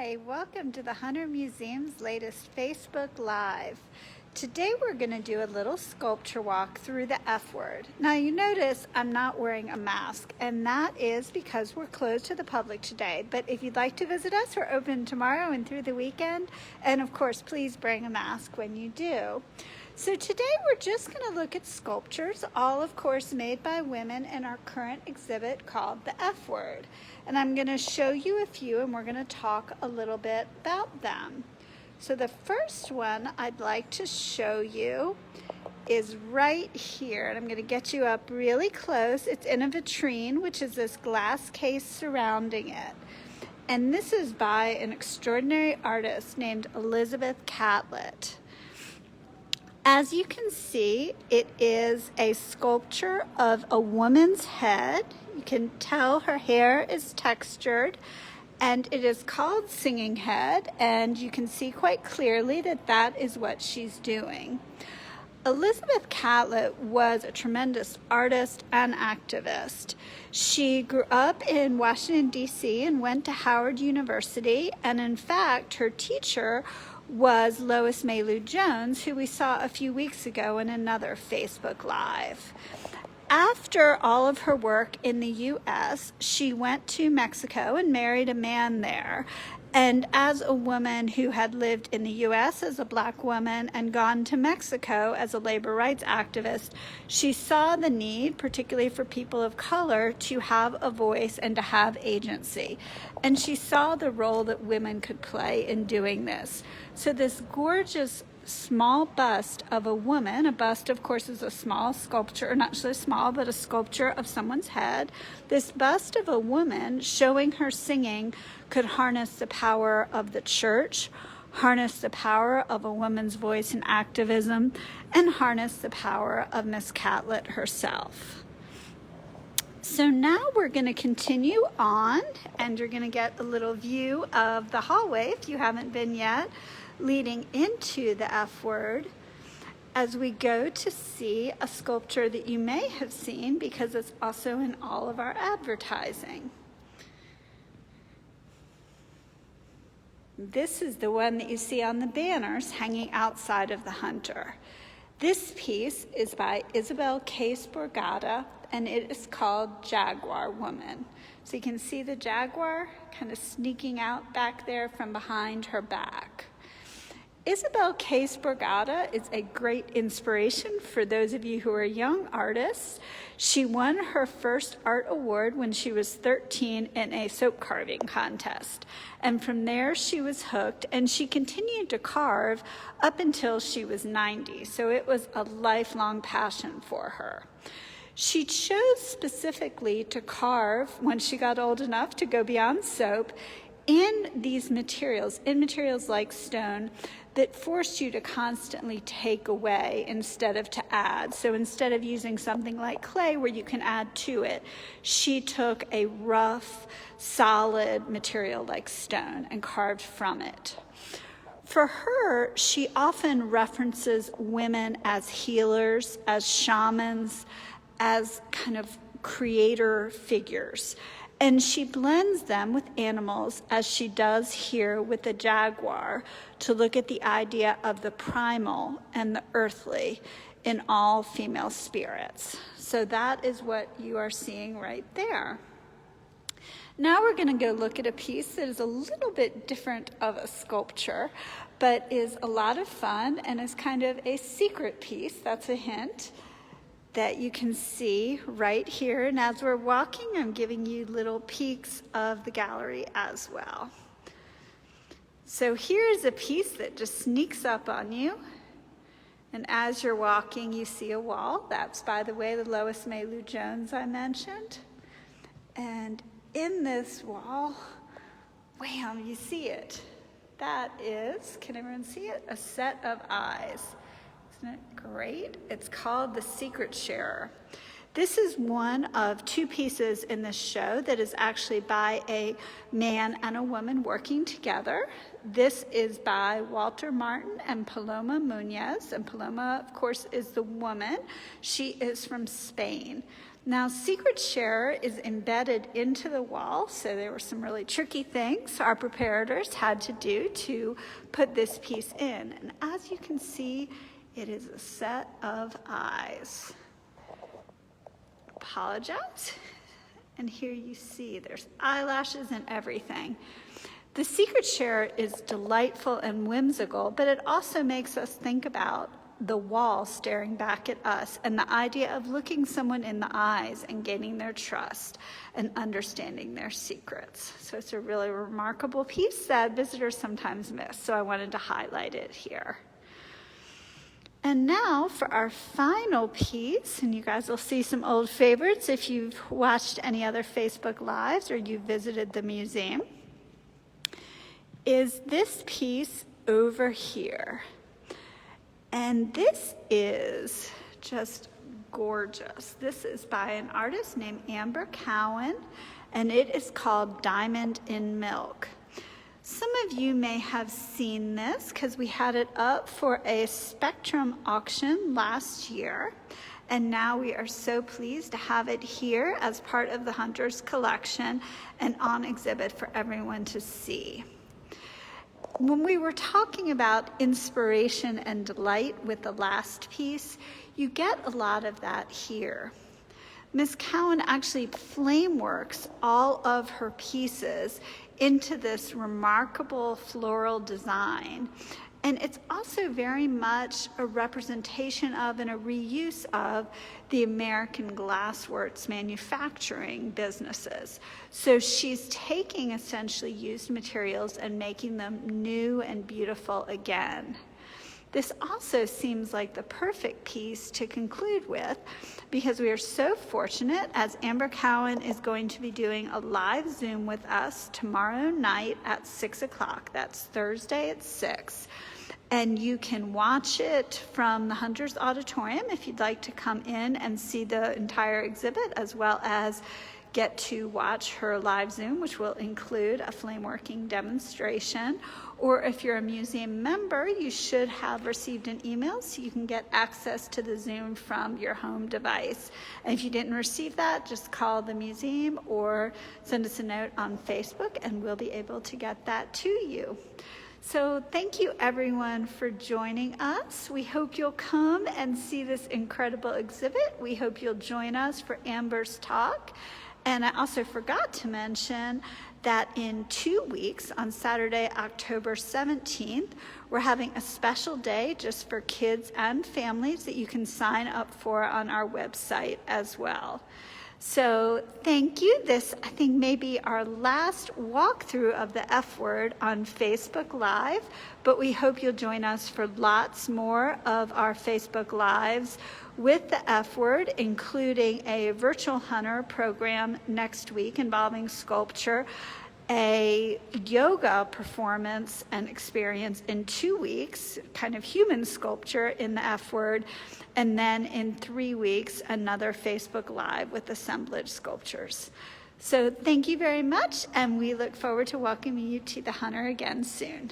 Hi, welcome to the Hunter Museum's latest Facebook Live. Today we're going to do a little sculpture walk through the F word. Now you notice I'm not wearing a mask, and that is because we're closed to the public today. But if you'd like to visit us, we're open tomorrow and through the weekend. And of course, please bring a mask when you do. So today we're just going to look at sculptures, all of course made by women in our current exhibit called the F word. And I'm going to show you a few and we're going to talk a little bit about them. So the first one I'd like to show you is right here, and I'm going to get you up really close. It's in a vitrine, which is this glass case surrounding it. And this is by an extraordinary artist named Elizabeth Catlett. As you can see, it is a sculpture of a woman's head. You can tell her hair is textured, and it is called Singing Head, and you can see quite clearly that that is what she's doing. Elizabeth Catlett was a tremendous artist and activist. She grew up in Washington, D.C. and went to Howard University, and in fact, her teacher was Lois Mailou Jones, who we saw a few weeks ago in another Facebook Live. After all of her work in the U.S., she went to Mexico and married a man there. And as a woman who had lived in the U.S. as a black woman and gone to Mexico as a labor rights activist, she saw the need, particularly for people of color, to have a voice and to have agency. And she saw the role that women could play in doing this. So this gorgeous small bust of a woman, a bust of course is a small sculpture, not so small, but a sculpture of someone's head. This bust of a woman showing her singing could harness the power of the church, harness the power of a woman's voice in activism, and harness the power of Miss Catlett herself. So now we're going to continue on, and you're going to get a little view of the hallway, if you haven't been yet, leading into the F word, as we go to see a sculpture that you may have seen because it's also in all of our advertising. This is the one that you see on the banners hanging outside of the Hunter. This piece is by Isabel Bergada, and it is called Jaguar Woman. So you can see the jaguar kind of sneaking out back there from behind her back. Isabel Bergada is a great inspiration for those of you who are young artists. She won her first art award when she was 13 in a soap carving contest. And from there she was hooked, and she continued to carve up until she was 90. So it was a lifelong passion for her. She chose specifically to carve when she got old enough to go beyond soap in these materials, in materials like stone, that forced you to constantly take away instead of to add. So instead of using something like clay where you can add to it, she took a rough, solid material like stone and carved from it. For her, she often references women as healers, as shamans, as kind of creator figures. And she blends them with animals, as she does here with the jaguar, to look at the idea of the primal and the earthly in all female spirits. So that is what you are seeing right there. Now we're going to go look at a piece that is a little bit different of a sculpture, but is a lot of fun and is kind of a secret piece. That's a hint that you can see right here. And as we're walking, I'm giving you little peeks of the gallery as well. So here's a piece that just sneaks up on you. And as you're walking, you see a wall. That's, by the way, the Lois Mailou Jones I mentioned. And in this wall, wham, you see it. That is, can everyone see it? A set of eyes. Isn't it great? It's called The Secret Sharer. This is one of two pieces in this show that is actually by a man and a woman working together. This is by Walter Martin and Paloma Muñez. And Paloma, of course, is the woman. She is from Spain. Now, Secret Share is embedded into the wall, so there were some really tricky things our preparators had to do to put this piece in. And as you can see, it is a set of eyes. Apologize. And here you see there's eyelashes and everything. The Secret Share is delightful and whimsical, but it also makes us think about the wall staring back at us and the idea of looking someone in the eyes and gaining their trust and understanding their secrets. So it's a really remarkable piece that visitors sometimes miss, so I wanted to highlight it here. And now for our final piece, and you guys will see some old favorites if you've watched any other Facebook Lives or you visited the museum, is this piece over here. And this is just gorgeous. This is by an artist named Amber Cowan, and it is called Diamond in Milk. Some of you may have seen this because we had it up for a Spectrum auction last year, and now we are so pleased to have it here as part of the Hunter's collection and on exhibit for everyone to see. When we were talking about inspiration and delight with the last piece, you get a lot of that here. Ms. Cowan actually flame works all of her pieces into this remarkable floral design. And it's also very much a representation of and a reuse of the American glassworks manufacturing businesses. So she's taking essentially used materials and making them new and beautiful again. This also seems like the perfect piece to conclude with because we are so fortunate as Amber Cowan is going to be doing a live Zoom with us tomorrow night at 6 o'clock. That's Thursday at 6. And you can watch it from the Hunter's Auditorium if you'd like to come in and see the entire exhibit, as well as get to watch her live Zoom, which will include a flameworking demonstration. Or if you're a museum member, you should have received an email so you can get access to the Zoom from your home device. And if you didn't receive that, just call the museum or send us a note on Facebook and we'll be able to get that to you. So thank you everyone for joining us. We hope you'll come and see this incredible exhibit. We hope you'll join us for Amber's talk. And I also forgot to mention that in 2 weeks, on Saturday, October 17th, we're having a special day just for kids and families that you can sign up for on our website as well. So thank you. This, I think, may be our last walkthrough of the F Word on Facebook Live, but we hope you'll join us for lots more of our Facebook Lives with the F Word, including a virtual hunter program next week involving sculpture, a yoga performance and experience in 2 weeks, kind of human sculpture in the F Word, and then in 3 weeks, another Facebook Live with assemblage sculptures. So thank you very much, and we look forward to welcoming you to the Hunter again soon.